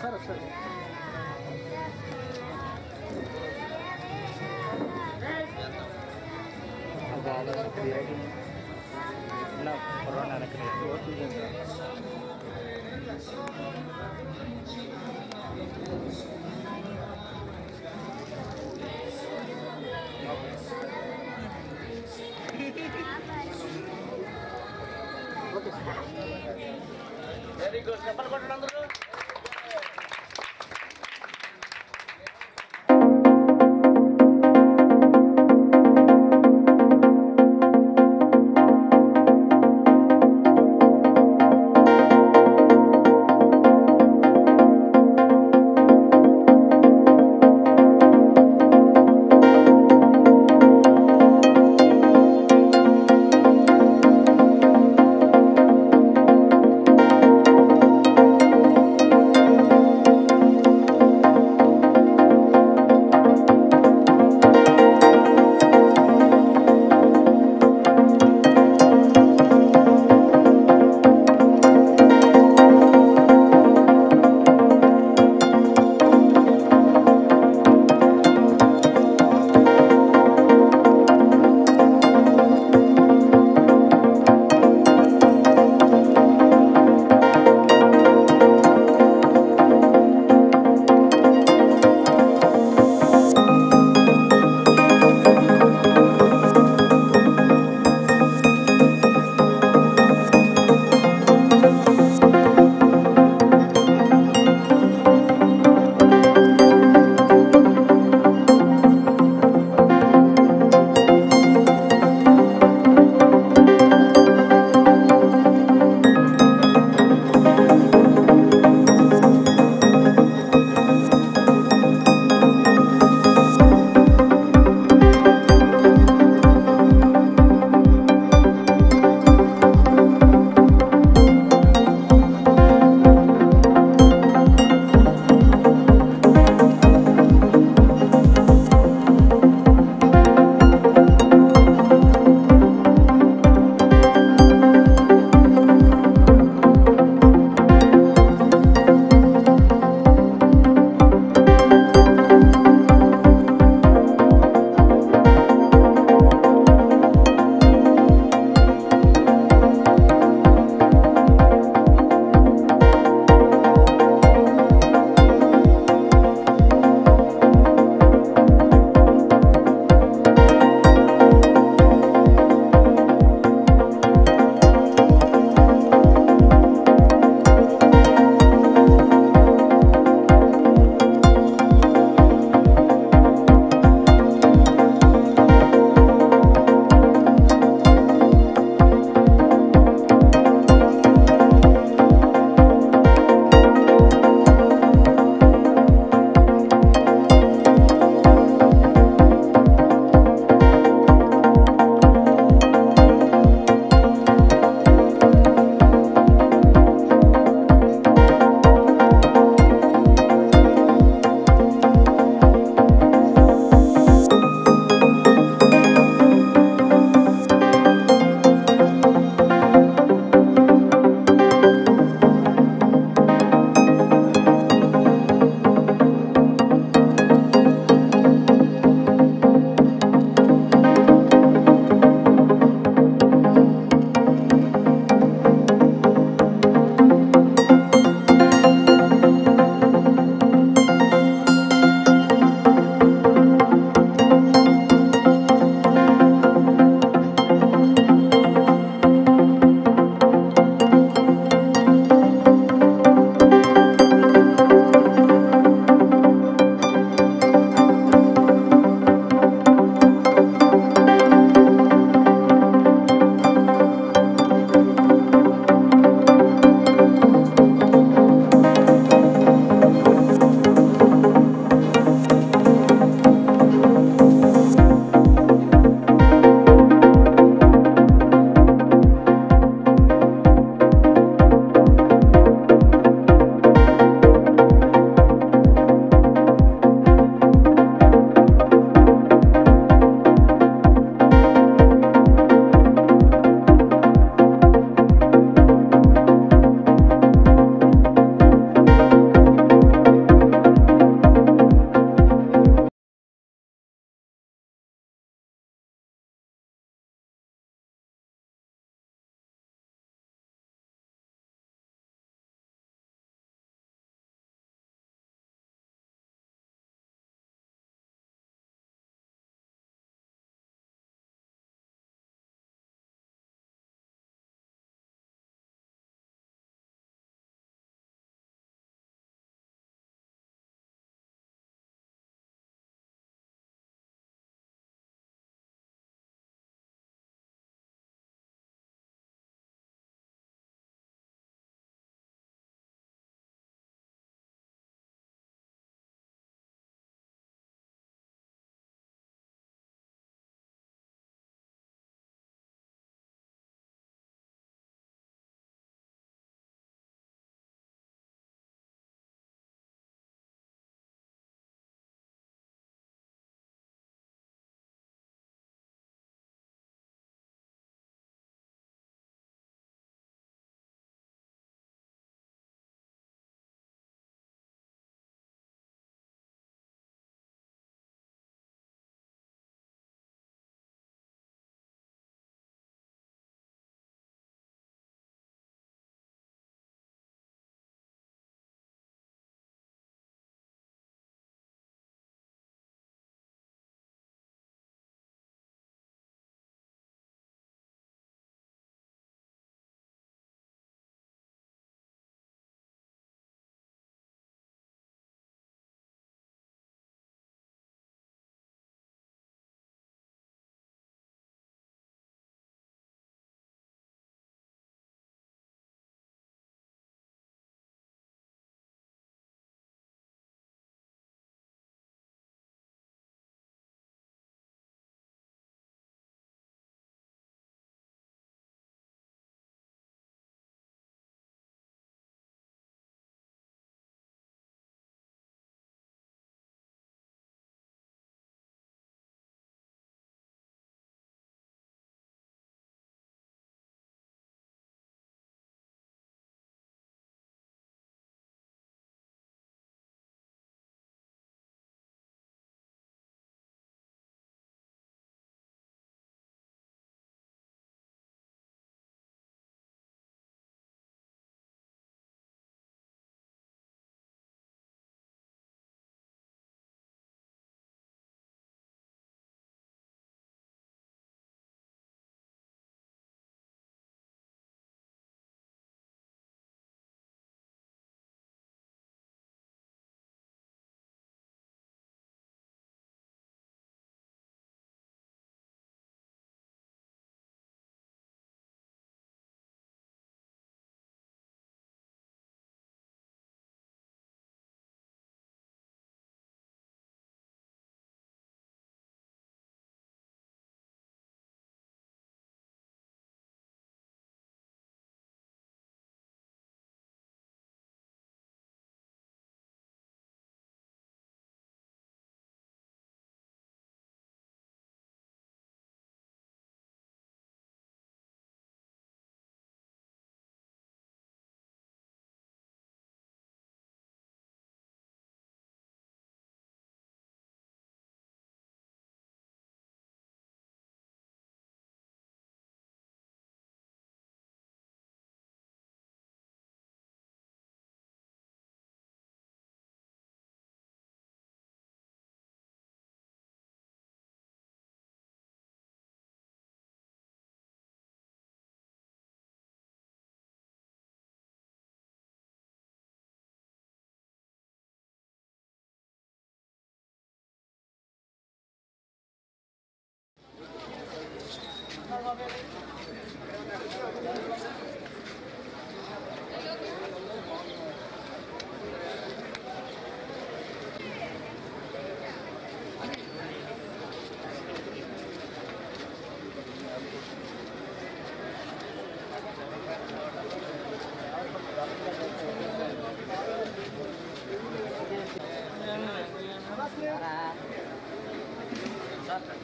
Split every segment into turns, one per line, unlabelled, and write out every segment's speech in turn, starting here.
సరే సరే క్రియేటివ్ ఇలా కరోనా క్రియేటివ్ వెరీ గుడ్ చెప్పలు కొట్టండి అందరూ.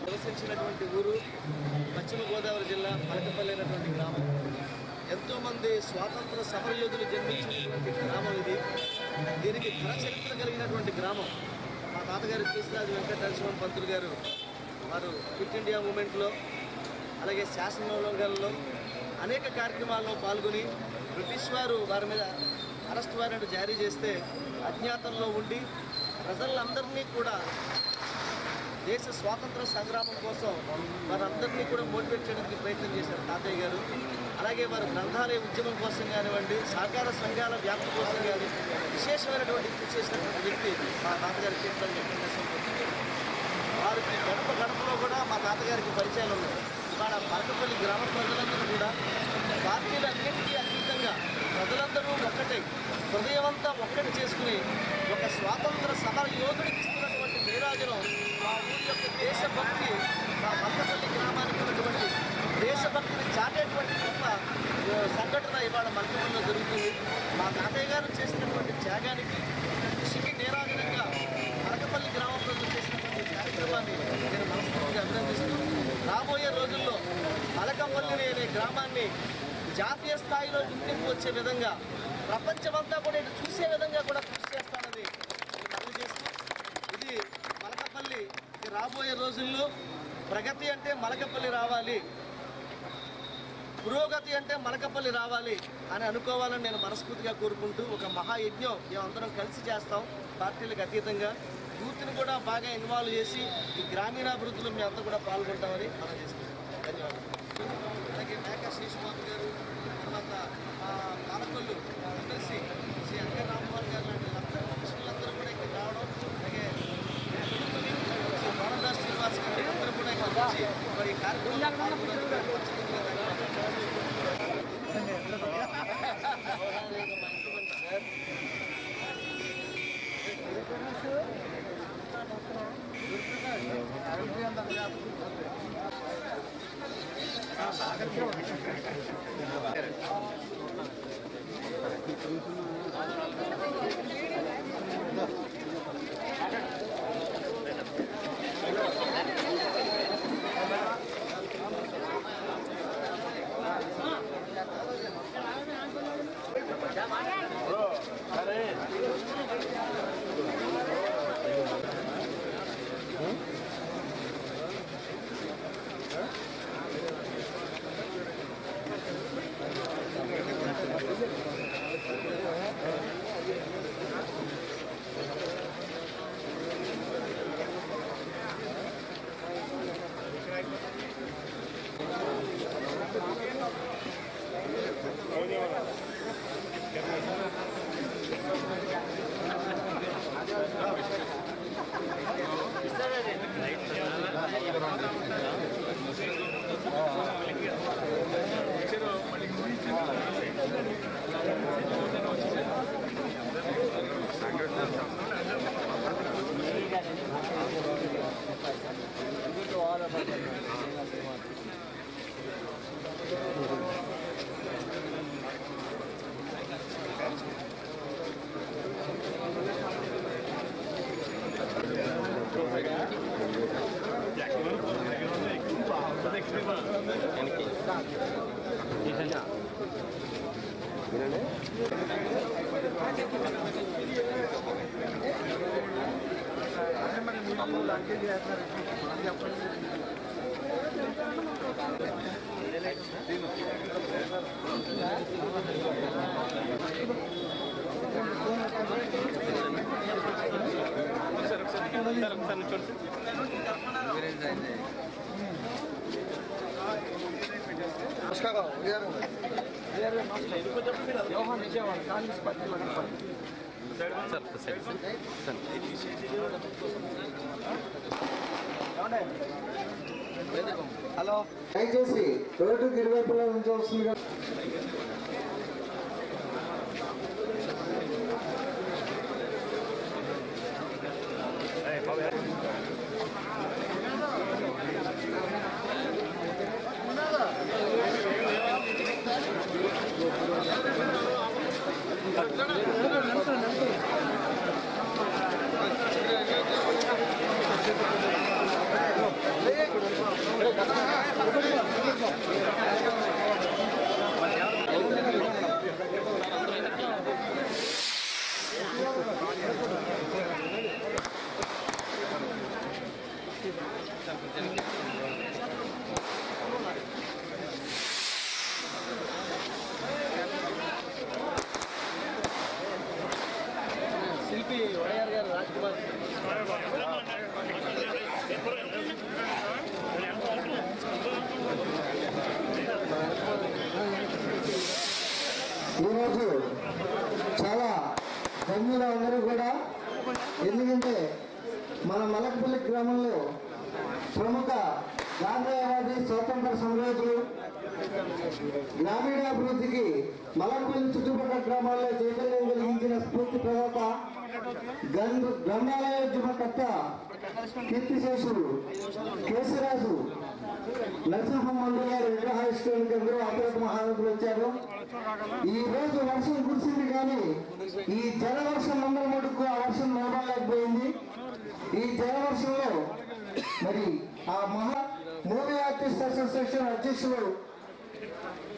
నివసించినటువంటి ఊరు పశ్చిమ గోదావరి జిల్లా మలకపల్లి అయినటువంటి గ్రామం. ఎంతోమంది స్వాతంత్ర సమరయోధులు జన్మించినటువంటి గ్రామం ఇది. దీనికి ఘన చరిత్ర కలిగినటువంటి గ్రామం. మా తాతగారు కృష్ణరాజు వెంకట నరసింహ పంతులు గారు వారు క్విట్ ఇండియా మూమెంట్లో అలాగే శాసనోల్లంఘనలో అనేక కార్యక్రమాల్లో పాల్గొని బ్రిటిష్ వారు వారి మీద అరెస్ట్ వారెంట్ జారీ చేస్తే అజ్ఞాతంలో ఉండి ప్రజలందరినీ కూడా దేశ స్వాతంత్ర సంగ్రామం కోసం వారందరినీ కూడా మోటివేట్ చేయడానికి ప్రయత్నం చేశారు తాతయ్య గారు. అలాగే వారు గ్రంథాలయ ఉద్యమం కోసం కానివ్వండి, సహకార సంఘాల వ్యాప్తి కోసం కానీ విశేషమైనటువంటి కృషి చేసినటువంటి వ్యక్తి మా తాతగారి కీర్తన చెప్పిన వారికి గడపలో కూడా మా తాతగారికి పరిచయాలు ఉన్నాయి. ఇవాళ మలకపల్లి గ్రామ ప్రజలందరూ కూడా పార్టీలన్నింటికీ అతీతంగా ప్రజలందరూ ఒక్కటే హృదయమంతా ఒక్కటి చేసుకుని ఒక స్వాతంత్ర సమర యోధుడికి ఇస్తున్నటువంటి నీరాజనం మా ఊరి యొక్క దేశభక్తి, మా మలకపల్లి గ్రామానికి ఉన్నటువంటి దేశభక్తిని చాటేటువంటి గొప్ప సంఘటన ఇవాళ మలకపల్లిలో జరుగుతుంది. మా తాతయ్య గారు చేసినటువంటి త్యాగానికి కృషికి నీరాజనంగా మలకపల్లి గ్రామ ప్రజలు చేసినటువంటి కార్యక్రమాన్ని నేను మనస్ఫూర్తిగా అభినందిస్తూ రాబోయే రోజుల్లో మలకపల్లి అనే గ్రామాన్ని జాతీయ స్థాయిలో గుర్తింపు వచ్చే విధంగా ప్రపంచమంతా కూడా ఇటు చూసే విధంగా కూడా కృషి చేస్తానని తెలియజేస్తూ ఇది మలకపల్లి రాబోయే రోజుల్లో ప్రగతి అంటే మలకపల్లి రావాలి, పురోగతి అంటే మలకపల్లి రావాలి అని అనుకోవాలని నేను మనస్ఫూర్తిగా కోరుకుంటూ ఒక మహాయజ్ఞం మేమందరం కలిసి చేస్తాం. పార్టీలకు అతీతంగా యూత్ని కూడా బాగా ఇన్వాల్వ్ చేసి ఈ గ్రామీణాభివృద్ధిలో మేమంతా కూడా పాల్గొంటామని మనం చేస్తాం. ధన్యవాదాలు. అలాగే మేకా శ్రీశుమార్ గారు, తర్వాత పాలకొల్లు ఎమ్మెల్సీ శ్రీ అంకర్ రామ్మోహన్ గారు లాంటి అందరూ కూడా ఇక్కడ రావడం, అలాగే శ్రీ మోహన్ శ్రీనివాస్ గారు అందరూ కూడా ఇక్కడ వచ్చి మరి ఈ కార్యక్రమంలో పాల్గొన్నందుకు
హలో, దయచేసి రోడ్డుకి ఇరువైపులా ఉంచవలసిందిగా.
నడుచు
ఎందుకంటే మన మలకపల్లి గ్రామంలో ప్రముఖ గాంధేయవాది స్వాతంత్ర సమరయోధులు గ్రామీణాభివృద్ధికి మలకపల్లి చుట్టుపక్కల గ్రామాల్లో చైతన్యం కలిగించిన స్ఫూర్తి ప్రదాత గ్రంథాలయోద్యమకర్త కీర్తిశేషుడు కేశరాజు నరసింహమల్లు గారి విగ్రహావిష్కరణకి అందరూ అతిరథ మహారాజులు వచ్చారు. ఈ రోజు వర్షం కురిసింది కానీ ఈ జలవర్షం మండల మటుకు ఆ వర్షం నిలబడలేకపోయింది. ఈ జలవర్షంలో మరి ఆ మూవీ ఆర్టిస్ట్ అసోసియేషన్ అధ్యక్షులు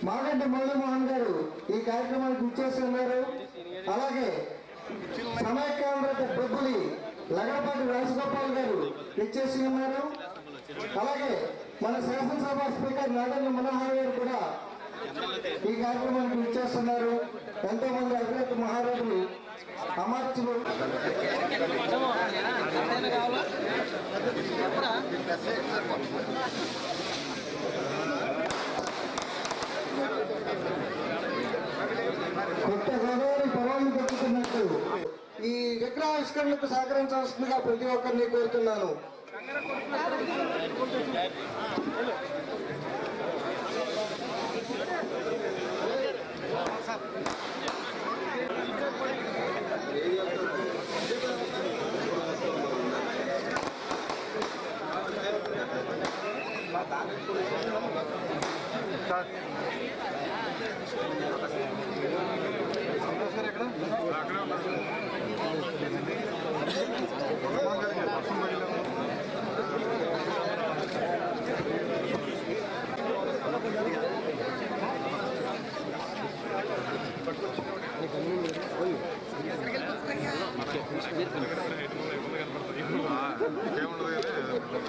మాగంటి మురళీమోహన్ గారు ఈ కార్యక్రమానికి ఇచ్చేసి ఉన్నారు. అలాగే సమైక్యాంధ్రత బొబ్బులి లగడపాటి రాజగోపాల్ గారు ఇచ్చేసి ఉన్నారు. అలాగే మన శాసనసభ స్పీకర్ నాగంటి మనోహర్ గారు కూడా ఈ కార్యక్రమానికి ఇచ్చేస్తున్నారు. ఎంతో మంది అభివృద్ధి మహారాజులు అమాత్యులు కొత్త గోదావరి పర్వాన్ని పెట్టుకున్నట్టు ఈ విగ్రహావిష్కరణకు సహకరించాల్సిందిగా ప్రతి ఒక్కరిని కోరుతున్నాను.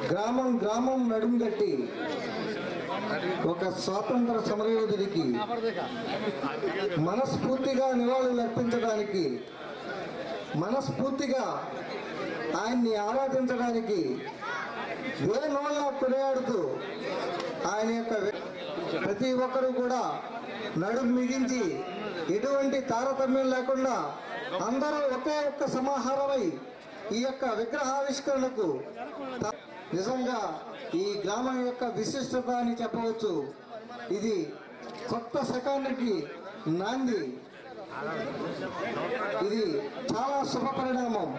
గ్రామం గ్రామం నడుము కట్టి ఒక స్వాతంత్ర సమరయోధుడికి మనస్ఫూర్తిగా నివాళులు అర్పించడానికి, మనస్ఫూర్తిగా ఆయన్ని ఆరాధించడానికి వేణోళ్ళ కొనియాడుతూ ఆయన యొక్క ప్రతి ఒక్కరూ కూడా నడుము మిగించి ఎటువంటి తారతమ్యం లేకుండా అందరూ ఒకే ఒక్క సమాహారమై ఈ యొక్క విగ్రహావిష్కరణకు నిజంగా ఈ గ్రామం యొక్క విశిష్టత అని చెప్పవచ్చు. ఇది కొత్త శకానికి నాంది. ఇది చాలా శుభ పరిణామం.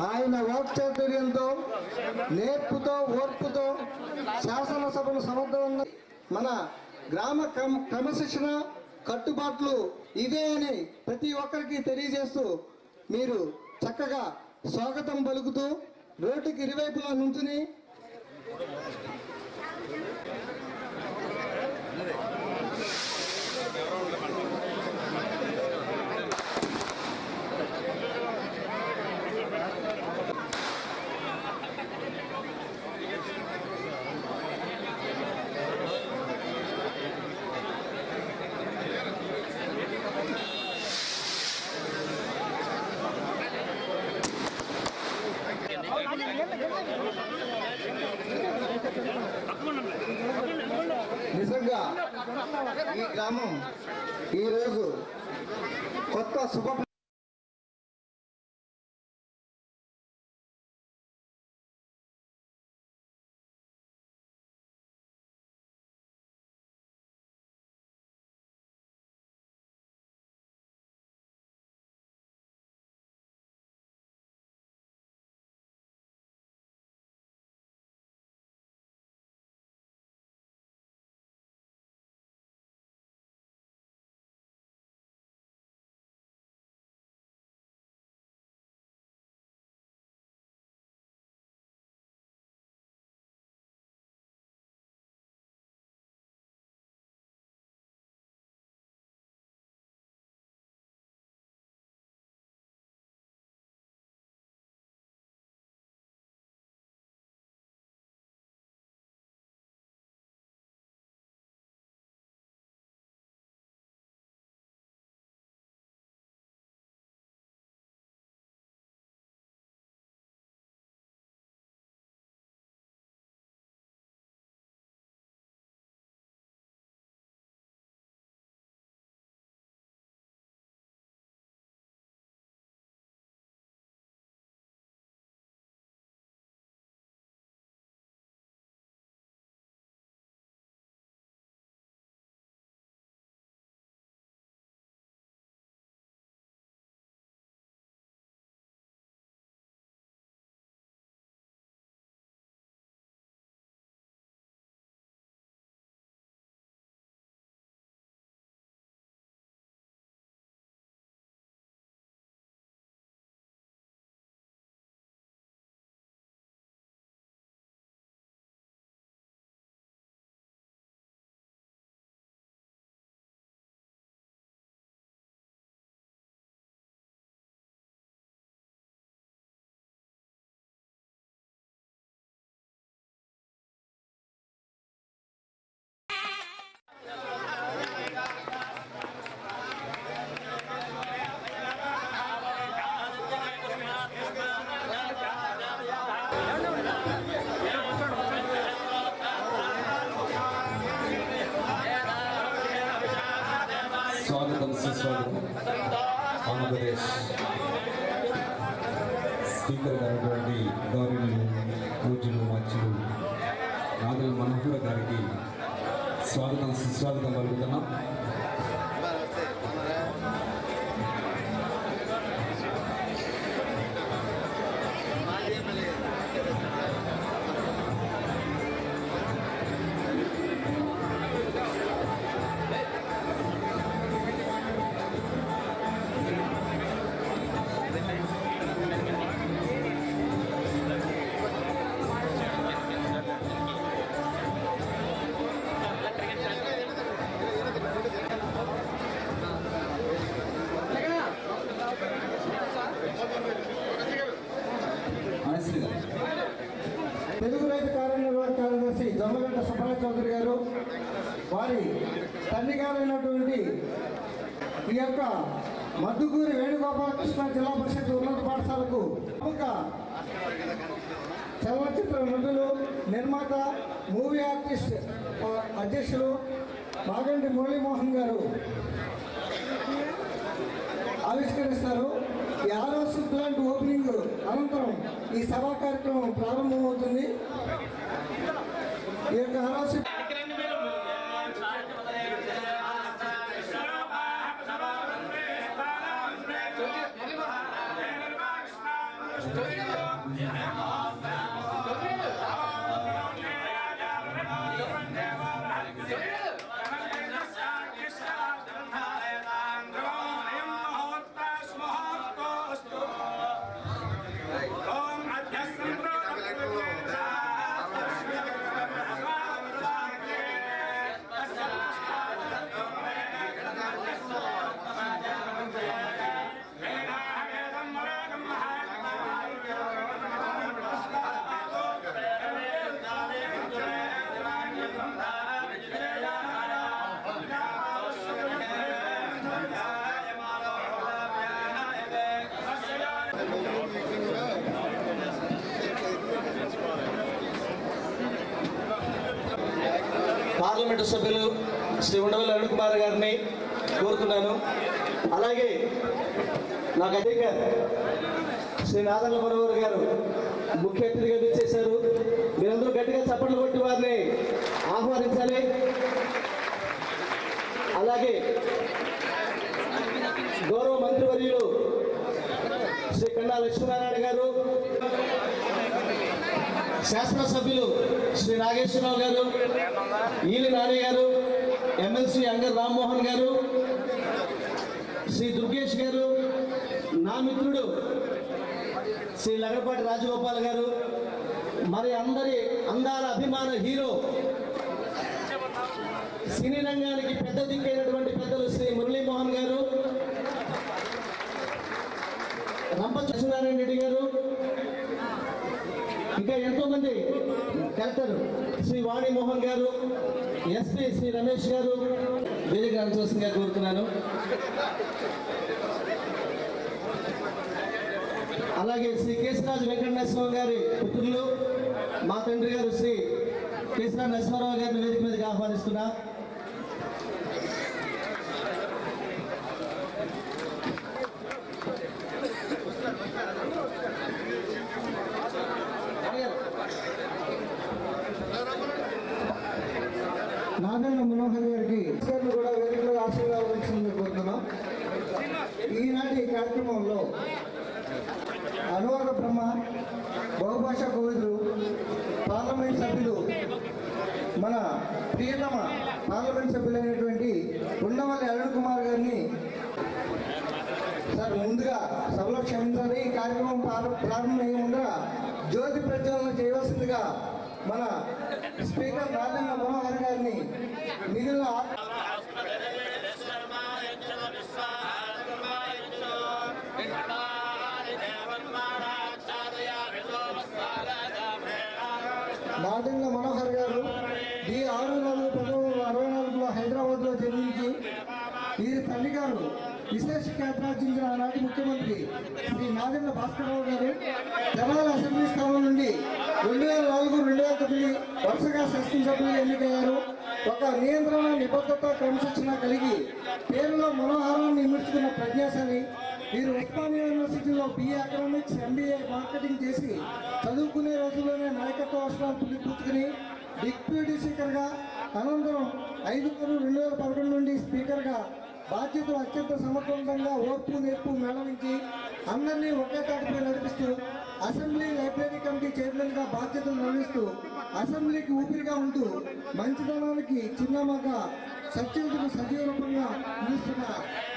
ఆయన వాక్చాతుర్యంతో, నేర్పుతో, ఓర్పుతో శాసనసభను సమర్థవంతంగా మన గ్రామ క్రమశిక్షణ కట్టుబాట్లు ఇవే అని ప్రతి ఒక్కరికి తెలియజేస్తూ మీరు చక్కగా స్వాగతం పలుకుతూ రోడ్డుకి ఇరువైపులా నుంచుని నిజంగా ఈ గ్రామం ఈరోజు కొత్త శుభ
సుస్వాగతం. ఆంధ్రప్రదేశ్ స్పీకర్ గారైనటువంటి గౌరవనీయులు పూజ్యులు మచ్చులు నాగల్ మనోహర్ గారికి స్వాగతం సుస్వాగతం పలుకుతున్నాం.
తెలుగు రైతు కార్యనిర్వాహక కార్యదర్శి జమ్మగడ్డ సుబ్బయ్య చౌదరి గారు, వారి తండ్రి గారైనటువంటి ఈ యొక్క మద్దుకూరి వేణుగోపాలకృష్ణ జిల్లా పరిషత్ ఉన్నత పాఠశాలకు ప్రముఖ చలనచిత్ర నటులు, నిర్మాత, మూవీ ఆర్టిస్ట్ అధ్యక్షులు మాగంటి మురళీమోహన్ గారు ఆవిష్కరిస్తారు. ఈ 6వ ప్లాంట్ ఓపెనింగ్ అనంతరం ఈ సభా కార్యక్రమం ప్రారంభమవుతుంది. ఈ యొక్క 6వ
పార్లమెంటు సభ్యులు శ్రీ ఉండవల్లి అరుణ్ కుమార్ గారిని కోరుతున్నాను. అలాగే నాకు అధిక శ్రీ నాదల్ల మనోహర్ గారు ముఖ్య అతిథిగా విచ్చేశారు. మీరందరూ గట్టిగా చప్పట్లు కొట్టి వారిని ఆహ్వానించాలి. అలాగే గౌరవ మంత్రివర్యులు శ్రీ కన్నా లక్ష్మీనారాయణ గారు, శాసనసభ్యులు శ్రీ నాగేశ్వరరావు గారు, ఈలి నాని గారు, ఎమ్మెల్సీ అంగర్ రామ్మోహన్ గారు, శ్రీ దుర్గేష్ గారు, నా మిత్రుడు శ్రీ లగడపాటి రాజగోపాల్ గారు, మరి అందరి అందాల అభిమాన హీరో, సినీ రంగానికి పెద్ద దిక్కైనటువంటి పెద్దలు శ్రీ మురళీమోహన్ గారు, రంప సత్యనారాయణ రెడ్డి గారు, ఇంకా ఎంతో మంది కలెక్టర్ శ్రీ వాణి మోహన్ గారు, ఎస్పీ శ్రీ రమేష్ గారు వేదిక అనుసరిస్తుందిగా కోరుతున్నాను. అలాగే శ్రీ కేశరాజు వెంకట నరసింహ గారి పుత్రులు మా తండ్రి గారు శ్రీ కేశరాజు నరసింహారావు గారిని వేదిక మీదకి ఆహ్వానిస్తున్నా.
నాదల్ల మనోహర్ గారికి కూడా వేదికలో ఆశీర్వాదాలు కోరుతున్నాం. ఈనాటి కార్యక్రమంలో అనువాద బ్రహ్మ, బహుభాషా కోవిదులు, పార్లమెంట్ సభ్యులు, మన ప్రియతమ పార్లమెంట్ సభ్యులైనటువంటి ఉండవల్లి అరుణ్ కుమార్ గారిని సార్ ముందుగా సభలో క్షమించాలి. ఈ కార్యక్రమం ప్రారంభమయ్యే ముందర జ్యోతి ప్రజ్వలన చేయవలసిందిగా మన స్పీకర్ నాదల్ల మనోహర్ గారిని మిగిలిన నాదల్ల మనోహర్ గారు ఈ 6/4/1964లో హైదరాబాద్లో జన్మించి ఈ తల్లిగా సుమారు విశేష ఖ్యాతిరార్జించిన ఆనాటి ముఖ్యమంత్రి శ్రీ నాదెండ్ల భాస్కరరావు గారు తెనాలి అసెంబ్లీ స్థానం నుండి 2004-2009 వరుసగా శాసనసభ్యులు ఎన్నికయ్యారు. ఒక నియంత్రణ, నిబద్ధత, క్రమశిక్షణ కలిగి పేరులో మనోహారాన్ని ఇముడ్చుకున్న ప్రజ్ఞాశాలి. వీరు ఉస్మానియా యూనివర్సిటీలో BA ఎకనామిక్స్, MBA మార్కెటింగ్ చేసి చదువుకునే రోజుల్లోనే నాయకత్వ అవసరాలు పుట్టుకుని డిప్యూటీ స్పీకర్గా, అనంతరం 5/2011 నుండి స్పీకర్గా బాధ్యతలు అత్యంత సమర్థవంతంగా ఓర్పు నేర్పు మేళవించి అందరినీ ఒకే తాటిపై నడిపిస్తూ అసెంబ్లీ లైబ్రరీ కమిటీ చైర్మన్గా బాధ్యతలు నిర్వహిస్తూ అసెంబ్లీకి ఊపిరిగా ఉంటూ మంచితనానికి చిరునామాగా సత్యులకు సజీవ రూపంగా నిలుస్తున్న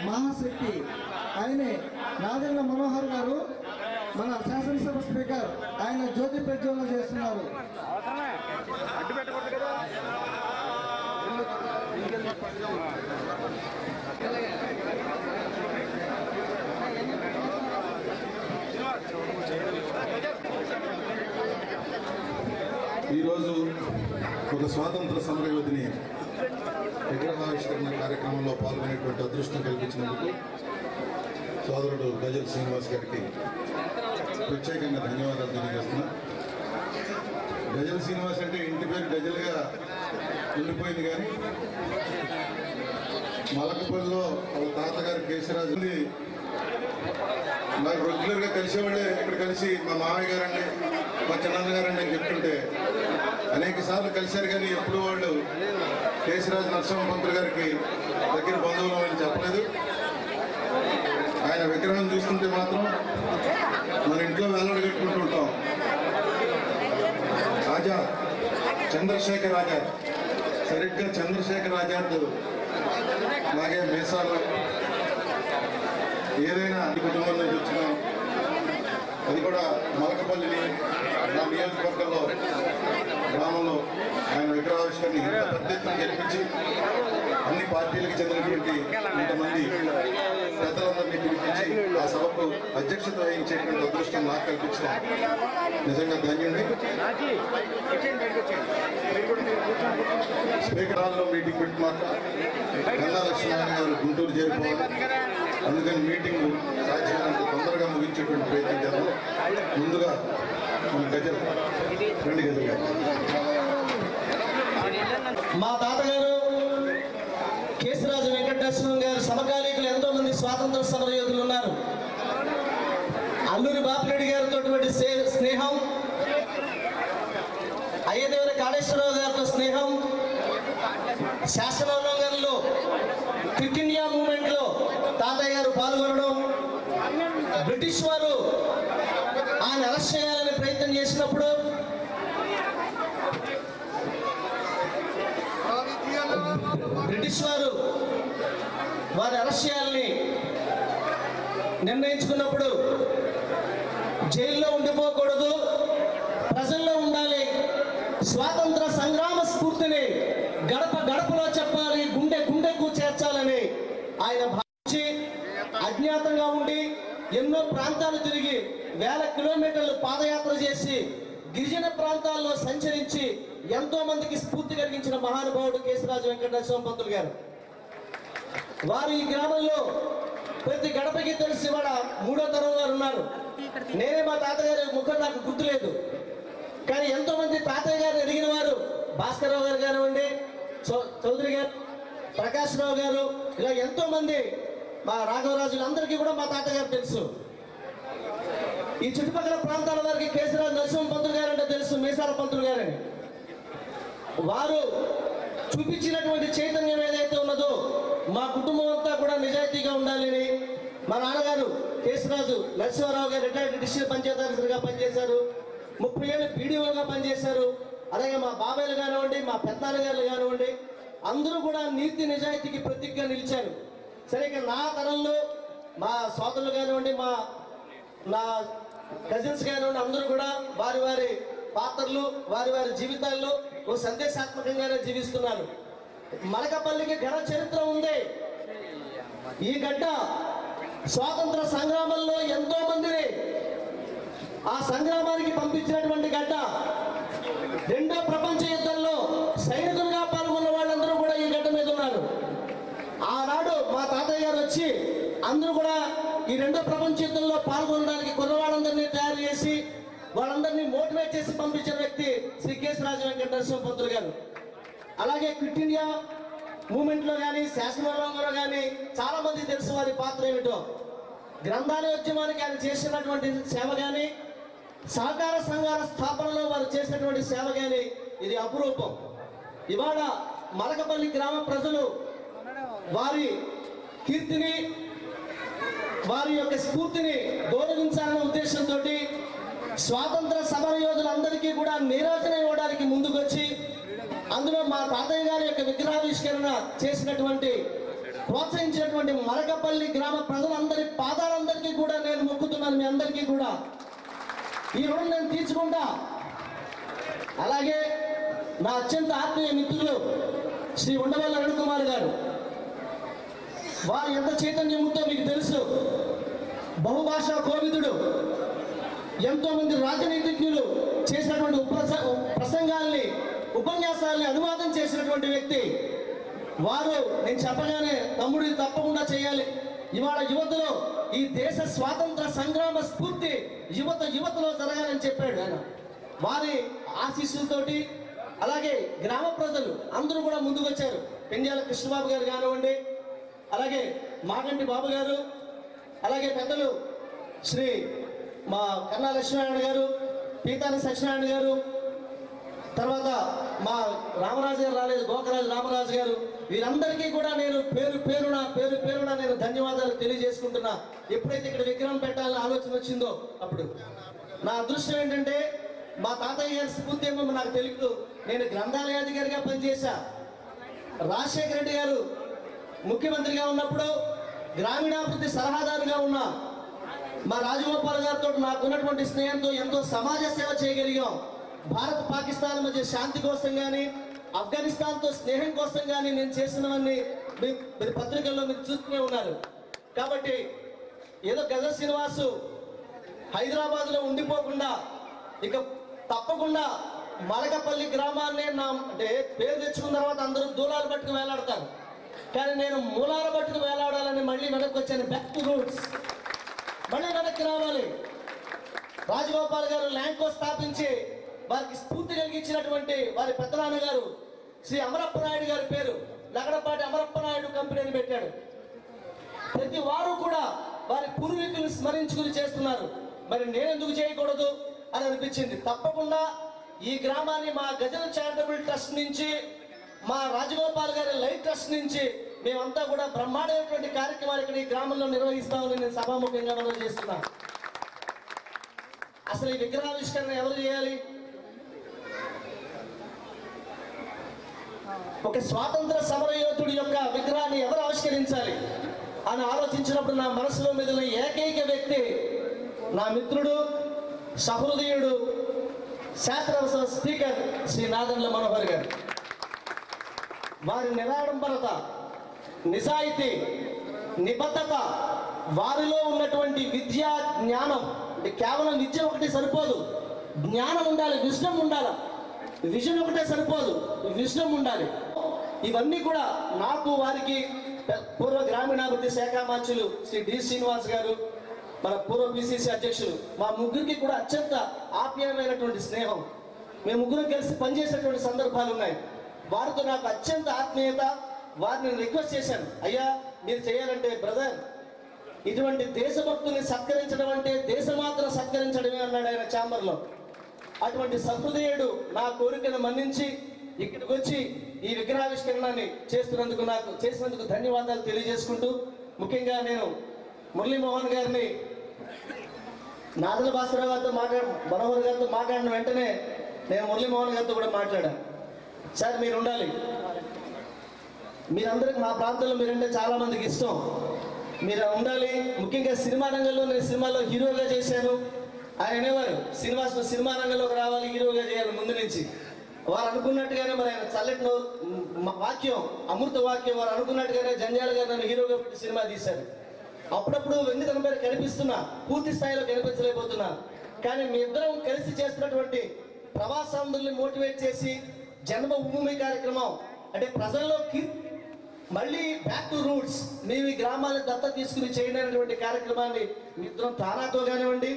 మహాశక్తి ఆయనే నాదెండ్ల మనోహర్ గారు. మన శాసనసభ స్పీకర్ ఆయన జ్యోతి ప్రజ్వలన చేస్తున్నారు.
ఈరోజు ఒక స్వాతంత్ర సమరయోధిని విగ్రహావిష్కరణ కార్యక్రమంలో పాల్గొనేటువంటి అదృష్టం కల్పించినందుకు సోదరుడు గజల్ శ్రీనివాస్ గారికి ప్రత్యేకంగా ధన్యవాదాలు తెలియజేస్తున్నాం. గజల్ శ్రీనివాస్ అంటే ఇంటి పేరు గజల్గా ఉండిపోయింది, కానీ మలకపల్లిలో వాళ్ళ తాతగారు కేశరాజు నాకు రెగ్యులర్గా కలిసేవాళ్ళే. ఇక్కడ కలిసి మా మామయ్య గారండి, మా చిన్నన్న గారండి అని చెప్తుంటే అనేక సార్లు కలిశారు, కానీ ఎప్పుడు వాళ్ళు కేశరాజు నరసింహ పంతులు గారికి దగ్గర బంధువులు అని చెప్పలేదు. ఆయన విగ్రహం చూస్తుంటే మాత్రం మన ఇంట్లో వేలాడగట్టుకుంటూ ఉంటాం. ఆజాద్, చంద్రశేఖర్ ఆజాద్, సరిగ్గా చంద్రశేఖర్ ఆజాద్ అలాగే మీసాలు ఏదైనా కుటుంబం నుంచి వచ్చినాం. అది కూడా మలకపల్లిని నా నియోజకవర్గంలో గ్రామంలో ఆయన విగ్రహావిష్కరణ ఇంత పెద్ద ఎత్తున గెలిపించి అన్ని పార్టీలకు చెందినటువంటి కొంతమంది పెద్దలందరినీ పిలిపించి ఆ సభకు అధ్యక్షత వహించేటువంటి అదృష్టం నాకు కల్పించిన నిజంగా ధన్యుడి. స్పీకర్ హాల్లో మీటింగ్ పెట్టినాక గన్నా లక్ష్మీనారాయణ గారు గుంటూరు చేరిపోవాలి, అందుకని మీటింగ్ సాధ్యమైనంత తొందరగా ముగించేటువంటి ప్రయత్నం చేద్దాం. ముందుగా మన గజల్ రెండు గజల్ గారు.
మా తాతగారు కేశరాజు వెంకటేశ్వరం గారు సమకాలీకులు ఎంతో మంది స్వాతంత్ర సమర యోధులు ఉన్నారు. అల్లూరి బాపిరెడ్డి గారితో స్నేహం, అయ్యదేవుని కాళేశ్వరరావు గారితో స్నేహం, శాసనోల్లంఘనలో క్విట్ ఇండియా మూవ్మెంట్ లో తాతయ్య గారు పాల్గొనడం, బ్రిటిష్ వారు ఆయన అరెస్ట్ చేయాలని ప్రయత్నం చేసినప్పుడు బ్రిటిష్ వారు అరెస్ట్ చేయాలని నిర్ణయించుకున్నప్పుడు జైల్లో ఉండిపోకూడదు, ప్రజల్లో ఉండాలి, స్వాతంత్ర సంగ్రామ స్ఫూర్తిని గడప గడపలో చెప్పాలి, గుండె గుండెకు చేర్చాలని ఆయన భావించి అజ్ఞాతంగా ఉండి ఎన్నో ప్రాంతాలు తిరిగి వేల కిలోమీటర్లు పాదయాత్ర చేసి గిరిజన ప్రాంతాల్లో సంచరించి ఎంతో మందికి స్ఫూర్తి కలిగించిన మహానుభావుడు కేశరాజు వెంకటేశ్వర పంతులు గారు. వారు ఈ గ్రామంలో ప్రతి గడపకి తెలిసి వాడ 3వ తరం వారు ఉన్నారు. నేనే మా తాతగారి ముఖం నాకు గుర్తులేదు, కానీ ఎంతో మంది తాతయ్య గారు ఎదిగిన వారు భాస్కరరావు గారు కానివ్వండి, చౌదరి గారు, ప్రకాష్ రావు గారు, ఇలా ఎంతో మంది మా రాఘవరాజులందరికీ కూడా మా తాతగారు తెలుసు. ఈ చుట్టుపక్కల ప్రాంతాల వారికి కేశరాజు నరసింహ పంతులు గారు అంటే తెలుసు, మీసాల పంతులు గారని. వారు చూపించినటువంటి చైతన్యం ఏదైతే ఉన్నదో మా కుటుంబం అంతా కూడా నిజాయితీగా ఉండాలని, మా నాన్నగారు కేశరాజు నరసింహారావు గారు రిటైర్డ్ డిస్ట్రిక్ట్ పంచాయతీ ఆఫీసర్గా పనిచేశారు, 30 ఏళ్ళు PDOగా పనిచేశారు. అలాగే మా బాబాయ్లు కానివ్వండి, మా పెద్దనాన్నగారులు కానివ్వండి, అందరూ కూడా నీతి నిజాయితీకి ప్రతీకగా నిలిచారు. సరే, ఇక నా తరంలో మా సోదరులు కానివ్వండి, నా కజిన్స్ కానివ్వండి, అందరూ కూడా వారి వారి పాత్రలు, వారి వారి జీవితాల్లో ఓ సందేశాత్మకంగానే జీవిస్తున్నారు. మలకపల్లికి ఘన చరిత్ర ఉంది. ఈ గడ్డ స్వాతంత్ర సంగ్రామంలో ఎంతో మందిని ఆ సంగ్రామానికి పంపించినటువంటి గడ్డ. 2వ ప్రపంచ యుద్ధంలో సైనికులుగా పాల్గొన్న వాళ్ళందరూ కూడా ఈ గడ్డ మీద ఉన్నారు. ఆనాడు మా తాతయ్య గారు వచ్చి అందరూ కూడా ఈ రెండో ప్రపంచ యుద్ధంలో పాల్గొనడానికి కుర్రవాళ్ళందరినీ తయారు చేసి వాళ్ళందరినీ మోటివేట్ చేసి పంపించిన వ్యక్తి శ్రీ కేశ రాజ వెంకట నరసింహ పంతులు గారు. అలాగే క్విట్ ఇండియా మూమెంట్ లో కానీ శాసనోల్లంఘనలో కానీ చాలా మంది తెలుసు వారి పాత్ర ఏమిటో. గ్రంథాలయోద్యమానికి ఆయన చేసినటువంటి సేవ కానీ, సహకార సంఘాల స్థాపనలో వారు చేసినటువంటి సేవ కానీ ఇది అపురూపం. ఇవాళ మలకపల్లి గ్రామ ప్రజలు వారి కీర్తిని, వారి యొక్క స్ఫూర్తిని గౌరవించాలనే ఉద్దేశంతో స్వాతంత్ర సమర యోధులందరికీ కూడా నీరాజన ఇవ్వడానికి ముందుకొచ్చి అందులో మా తాతయ్య గారి యొక్క విగ్రహావిష్కరణ చేసినటువంటి ప్రోత్సహించినటువంటి మలకపల్లి గ్రామ ప్రజలందరి పాదాలందరికీ కూడా నేను మొక్కుతున్నాను. మీ అందరికీ కూడా ఈ రుణం నేను తీర్చుకుంటా. అలాగే నా అత్యంత ఆత్మీయ మిత్రులు శ్రీ ఉండవల్లి అరుణ్ కుమార్ గారు, వారు ఎంత చైతన్యముతో మీకు తెలుసు. బహుభాషా కోవిదుడు, ఎంతో మంది రాజనీతిజ్ఞులు చేసినటువంటి ప్రసంగాల్ని, ఉపన్యాసాల్ని అనువాదం చేసినటువంటి వ్యక్తి వారు. నేను చెప్పగానే తమ్ముడు ఇది తప్పకుండా చేయాలి, ఇవాళ యువతలో ఈ దేశ స్వాతంత్ర సంగ్రామ స్ఫూర్తి యువతలో జరగాలని చెప్పాడు ఆయన. వారి ఆశీస్సులతోటి అలాగే గ్రామ ప్రజలు అందరూ కూడా ముందుకు వచ్చారు. పెండ్యాల కృష్ణబాబు గారు కానివ్వండి, అలాగే మాగంటి బాబు గారు, అలాగే పెద్దలు శ్రీ మా కన్నా లక్ష్మీనారాయణ గారు, పీతాని సత్యనారాయణ గారు, తర్వాత మా రామరాజు గారు రాలేదు, గోకరాజు రామరాజు గారు, వీరందరికీ కూడా నేను పేరు పేరున నేను ధన్యవాదాలు తెలియజేసుకుంటున్నా. ఎప్పుడైతే ఇక్కడ విగ్రహం పెట్టాలని ఆలోచన వచ్చిందో అప్పుడు నా అదృష్టం ఏంటంటే మా తాతయ్య గారి స్ఫూర్తి ఏమో నాకు తెలియదు. నేను గ్రంథాలయాధికారిగా పనిచేశా. రాజశేఖర రెడ్డి గారు ముఖ్యమంత్రిగా ఉన్నప్పుడు గ్రామీణాభివృద్ధి సలహాదారుగా ఉన్నా. మా రాజగోపాల్ గారితో నాకున్నటువంటి స్నేహంతో ఎంతో సమాజ సేవ చేయగలిగాం. భారత్ పాకిస్తాన్ మధ్య శాంతి కోసం కానీ, ఆఫ్ఘనిస్తాన్తో స్నేహం కోసం కానీ నేను చేసినవన్నీ మీరు పత్రికల్లో మీరు చూస్తూనే ఉన్నారు. కాబట్టి ఏదో గజ శ్రీనివాసు హైదరాబాద్లో ఉండిపోకుండా ఇక తప్పకుండా మలకపల్లి గ్రామాన్ని అంటే పేరు తెచ్చుకున్న తర్వాత అందరూ దూలాలు పట్టుకు వేలాడతారు, కానీ నేను మూలాల పట్టుకు వేలాడాలని మళ్ళీ వెనక్కి వచ్చాను. బ్యాక్ టు రూట్స్, మళ్ళీ వెనక్కి రావాలి. రాజగోపాల్ గారు ల్యాండ్కో స్థాపించి వారికి స్ఫూర్తి కలిగించినటువంటి వారి పెద్దనాన్నగారు శ్రీ అమరప్పనాయుడు గారి పేరు లగడపాటి అమరప్పనాయుడు కంపెనీని పెట్టాడు. ప్రతి వారు కూడా వారి పూర్వీకులను స్మరించుకుని చేస్తున్నారు. మరి నేనెందుకు చేయకూడదు అని అనిపించింది. తప్పకుండా ఈ గ్రామాన్ని మా గజల చారిటబుల్ ట్రస్ట్ నుంచి, మా రాజగోపాల్ గారి లైఫ్ ట్రస్ట్ నుంచి మేమంతా కూడా బ్రహ్మాండమైనటువంటి కార్యక్రమాలు ఇక్కడ ఈ గ్రామంలో నిర్వహిస్తామని నేను సభాముఖంగా మనం చేస్తున్నాను. అసలు ఈ విగ్రహావిష్కరణ ఎవరు చేయాలి? ఒక స్వాతంత్ర సమర యోధుడి యొక్క విగ్రహాన్ని ఎవరు ఆవిష్కరించాలి అని ఆలోచించినప్పుడు నా మనసులో మెదిలిన ఏకైక వ్యక్తి నా మిత్రుడు, సహృదయుడు, శాసనసభ స్పీకర్ శ్రీ నాదెండ్ల మనోహర్ గారు. వారి నిరాడంబరత, నిజాయితీ, నిబద్ధత, వారిలో ఉన్నటువంటి విద్యా జ్ఞానం, కేవలం విద్య ఒకటి సరిపోదు, జ్ఞానం ఉండాలి, విజ్డమ్ ఉండాలి. విజన్ ఒకటే సరిపోదు, విజ్డమ్ ఉండాలి. ఇవన్నీ కూడా నాకు వారికి పూర్వ గ్రామీణాభివృద్ధి శాఖ మంత్రులు శ్రీ డి శ్రీనివాస్ గారు, మన పూర్వ పిసిసి అధ్యక్షులు, మా ముగ్గురికి కూడా అత్యంత ఆప్యాయమైనటువంటి స్నేహం. మేము ముగ్గురు కలిసి పనిచేసేటువంటి సందర్భాలు ఉన్నాయి. వారితో నాకు అత్యంత ఆత్మీయత. వారిని రిక్వెస్ట్ చేశాను, అయ్యా మీరు చేయాలంటే బ్రదర్, ఇటువంటి దేశభక్తుల్ని సత్కరించడం అంటే దేశమాతను సత్కరించడమే అన్నాడు ఆయన ఛాంబర్లో. అటువంటి సహృదయుడు నా కోరికను మన్నించి ఇక్కడికి వచ్చి ఈ విగ్రహావిష్కరణాన్ని చేసినందుకు ధన్యవాదాలు తెలియజేసుకుంటూ, ముఖ్యంగా నేను మురళీమోహన్ గారిని, నాదల భాస్కరరావు గారితో మనోహర్ గారితో మాట్లాడిన వెంటనే నేను మురళీమోహన్ గారితో కూడా మాట్లాడాను. సార్ మీరు ఉండాలి, మీరందరికీ మా ప్రాంతంలో మీరంటే చాలా మందికి ఇష్టం, మీరు ఉండాలి. ముఖ్యంగా సినిమా రంగంలో నేను సినిమాలో హీరోగా చేశాను. ఆయన అనేవారు శ్రీనివాస్ సినిమా రంగంలోకి రావాలి, హీరోగా చేయాలి ముందు నుంచి. వారు అనుకున్నట్టుగానే మరి ఆయన చల్లటి వాక్యం, అమృత వాక్యం, వారు అనుకున్నట్టుగానే జంజాల గారు నన్ను హీరోగా పెట్టి సినిమా తీశారు. అప్పుడప్పుడు వెండి తన పేరు కనిపిస్తున్నా, పూర్తి స్థాయిలో కనిపించలేకపోతున్నా. కానీ మీ ఇద్దరం కలిసి చేస్తున్నటువంటి ప్రవాసాంధ్రుల్ని మోటివేట్ చేసి జన్మభూమి కార్యక్రమం అంటే ప్రజల్లో మళ్ళీ బ్యాక్ టు రూట్స్ మేము ఈ గ్రామాలను దత్తత తీసుకుని చేయనటువంటి కార్యక్రమాన్ని మిత్రం తానాతో కానివ్వండి,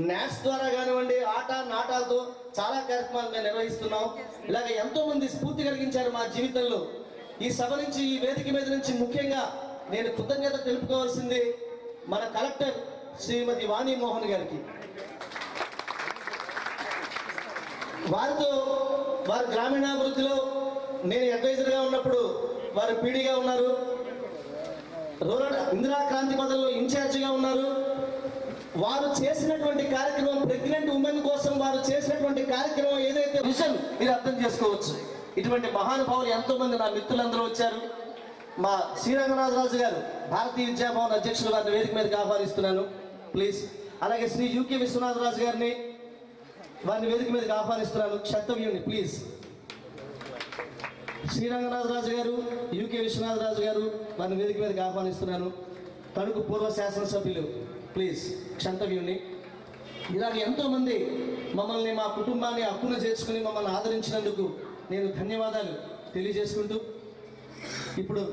నాట్స్ ద్వారా కానివ్వండి, ఆట నాటాలతో చాలా కార్యక్రమాలు మేము నిర్వహిస్తున్నాం. ఇలాగ ఎంతో మంది స్ఫూర్తి కలిగించారు మా జీవితంలో. ఈ సభ నుంచి, ఈ వేదిక మీద నుంచి ముఖ్యంగా నేను కృతజ్ఞత తెలుపుకోవాల్సింది మన కలెక్టర్ శ్రీమతి వాణి మోహన్ గారికి. వారితో వారి గ్రామీణాభివృద్ధిలో నేను అడ్వైజర్గా ఉన్నప్పుడు వారు పీడీగా ఉన్నారు, రూరల్ ఇందిరా క్రాంతి పథకంలో ఇన్ఛార్జిగా ఉన్నారు. వారు చేసినటువంటి కార్యక్రమం, ప్రెగ్నెంట్ ఉమెన్ కోసం వారు చేసినటువంటి కార్యక్రమం ఏదైతే విజన్ మీరు అర్థం చేసుకోవచ్చు. ఇటువంటి మహానుభావులు ఎంతో మంది నా మిత్రులందరూ వచ్చారు. మా శ్రీరంగనాథరాజు గారు భారతీయ విద్యాభవన్ అధ్యక్షులు వారిని వేదిక మీదకి ఆహ్వానిస్తున్నాను ప్లీజ్. అలాగే శ్రీ యూకే విశ్వనాథరాజు గారిని వారిని వేదిక మీదకి ఆహ్వానిస్తున్నాను. క్షంతవ్యుని ప్లీజ్. శ్రీరంగనాథరాజు గారు, యూకే విశ్వనాథరాజు గారు వారిని వేదిక మీదకి ఆహ్వానిస్తున్నాను. తణుకు పూర్వ శాసనసభ్యులు ప్లీజ్ క్షంతవ్యుని. ఇలాగ ఎంతోమంది మమ్మల్ని, మా కుటుంబాన్ని హక్కును చేర్చుకుని మమ్మల్ని ఆదరించినందుకు నేను ధన్యవాదాలు తెలియజేసుకుంటూ ఇప్పుడు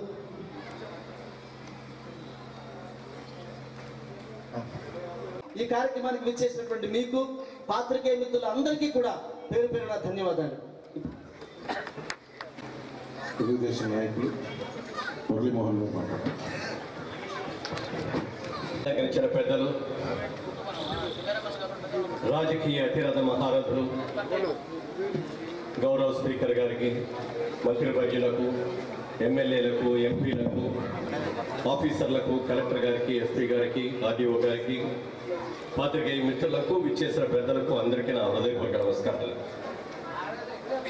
ఈ కార్యక్రమానికి విచ్చేసినటువంటి మీకు, పాత్రికేయ మిత్రులందరికీ కూడా పేరు పేరున ధన్యవాదాలు.
తెలుగుదేశం నాయకులు మురళీమోహన్ గారు మాట్లాడారు.
ఇచ్చిన పెద్దలు, రాజకీయ అతిరథ మహారథులు, గౌరవ స్పీకర్ గారికి, మంత్రివర్యులకు, ఎమ్మెల్యేలకు, ఎంపీలకు, ఆఫీసర్లకు, కలెక్టర్ గారికి, ఎస్పీ గారికి, ఆర్డీఓ గారికి, పాత్రికేయ మిత్రులకు, విచ్చేసిన పెద్దలకు అందరికీ నా హృదయపూర్వక నమస్కారాలు.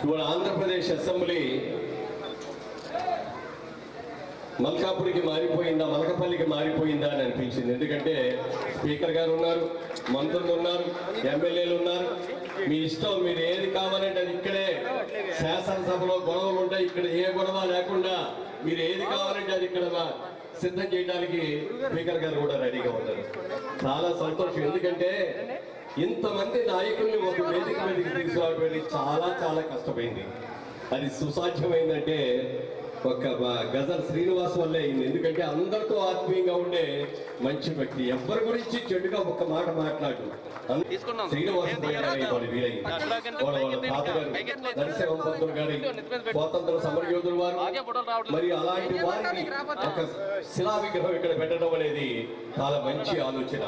ఇవాళ ఆంధ్రప్రదేశ్ అసెంబ్లీ మల్కాపురికి మారిపోయిందా, మలకపల్లికి మారిపోయిందా అని అనిపించింది. ఎందుకంటే స్పీకర్ గారు ఉన్నారు, మంత్రులు ఉన్నారు, ఎమ్మెల్యేలు ఉన్నారు. మీ ఇష్టం, మీరు ఏది కావాలంటే అది ఇక్కడే. శాసనసభలో గొడవలు ఉంటాయి, ఇక్కడ ఏ గొడవ లేకుండా మీరు ఏది కావాలంటే అది ఇక్కడ సిద్ధం చేయడానికి స్పీకర్ గారు కూడా రెడీగా ఉన్నారు. చాలా సంతోషం. ఎందుకంటే ఇంతమంది నాయకుల్ని ఒక వేదిక మీదకి తీసుకురావడానికి చాలా చాలా కష్టమైంది. అది సుసాధ్యమైందంటే ఒక గజల్ శ్రీనివాస్ వల్లే అయింది. ఎందుకంటే అందరితో ఆత్మీయంగా ఉండే మంచి వ్యక్తి, ఎవరి గురించి చెడుగా ఒక్క మాట మాట్లాడు. శ్రీనివాస్ వీరైంది. వాళ్ళ తాతగారు నరసింహ గారి స్వాతంత్ర సమరయోధులు వారు. మరి అలాంటి వారిని ఒక శిలా విగ్రహం ఇక్కడ పెట్టడం అనేది చాలా మంచి ఆలోచన.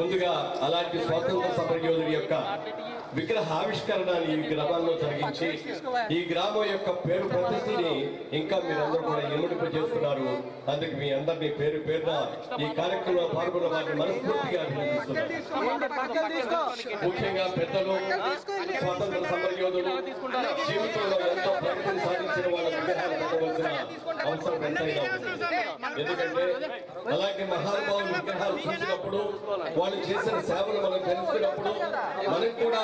ముందుగా అలాంటి స్వాతంత్ర సమరయోధుడి యొక్క విగ్రహ ఆవిష్కరణని ఈ గ్రామాల్లో జరిగించి ఈ గ్రామం యొక్క పేరు ప్రతిష్ఠని ఇంకా మీరందరూ కూడా ఎన్నిక చేస్తున్నారు. అందుకు మీ అందరినీ పేరు పేరున ఈ కార్యక్రమంలో పాల్గొన్న వారిని మనస్ఫూర్తిగా అభినందిస్తున్నారు. ముఖ్యంగా పెద్దలు, స్వాతంత్ర సమరయోధులు, జీవితంలో ఎంతో ప్రగతిని సాధించిన వాళ్ళ విగ్రహాలు పెట్టవలసిన అవసరం ఎంతైనా ఉంది. ఎందుకంటే అలాంటి మహానుభావుల విగ్రహాలు చూసినప్పుడు, వాళ్ళు చేసిన సేవలు మనం తెలుసుకున్నప్పుడు మనకు కూడా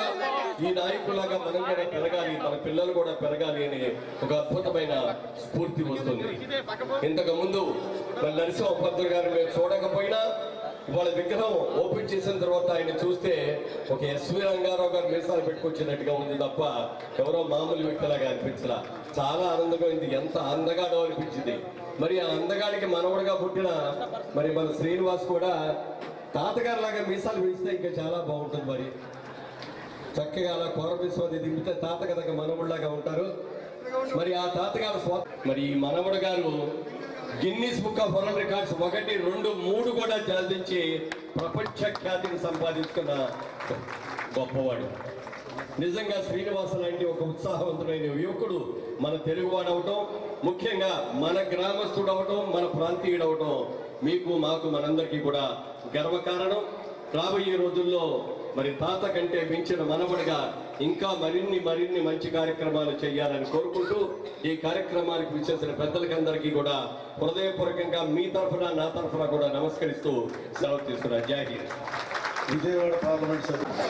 ఈ నాయకులాగా మనం కూడా పెరగాలి, మన పిల్లలు కూడా పెరగాలి అనే ఒక అద్భుతమైన స్ఫూర్తి వస్తుంది. ఇంతకు ముందు మన నరసింహ పంతులు గారు మేము చూడకపోయినా వాళ్ళ విగ్రహం ఓపెన్ చేసిన తర్వాత ఆయన చూస్తే ఒక ఎస్వి రంగారావు గారు మీసాలు పెట్టుకొచ్చినట్టుగా ఉంది తప్ప ఎవరో మామూలు వ్యక్తిలాగా అనిపించలా. చాలా ఆనందంగా ఉంది. ఎంత అందగాడో అనిపించింది. మరి ఆ అందగాడికి మనవడుగా పుట్టిన మరి మన శ్రీనివాస్ కూడా తాతగారు లాగా మీసాలు పెంచితే ఇంకా చాలా బాగుంటుంది. మరి చక్కగా అలా కోరబిస్వాది దింపితే తాతగారు మనవుడిలాగా ఉంటారు. మరి ఆ తాతగారు మరి ఈ మనవుడు గారు Guinness book of world records 1, 2, 3 కూడా సాధించి ప్రపంచ ఖ్యాతిని సంపాదించుకున్న గొప్పవాడు. నిజంగా శ్రీనివాస లాంటి ఒక ఉత్సాహవంతుడైన యువకుడు మన తెలుగువాడు అవటం, ముఖ్యంగా మన గ్రామస్తుడు అవటం, మన ప్రాంతీయుడు అవటం మీకు, మాకు, మనందరికీ కూడా గర్వకారణం. రాబోయే రోజుల్లో మరి తాత కంటే మించిన మనవడిగా ఇంకా మరిన్ని మంచి కార్యక్రమాలు చేయాలని కోరుకుంటూ ఈ కార్యక్రమానికి విచ్చేసిన పెద్దలకందరికీ కూడా హృదయపూర్వకంగా మీ తరఫున, నా తరఫున కూడా నమస్కరిస్తూ సెలవు తీసుకున్నా. జై హింద్.
విజయవాడ పార్లమెంట్ సభ్యులు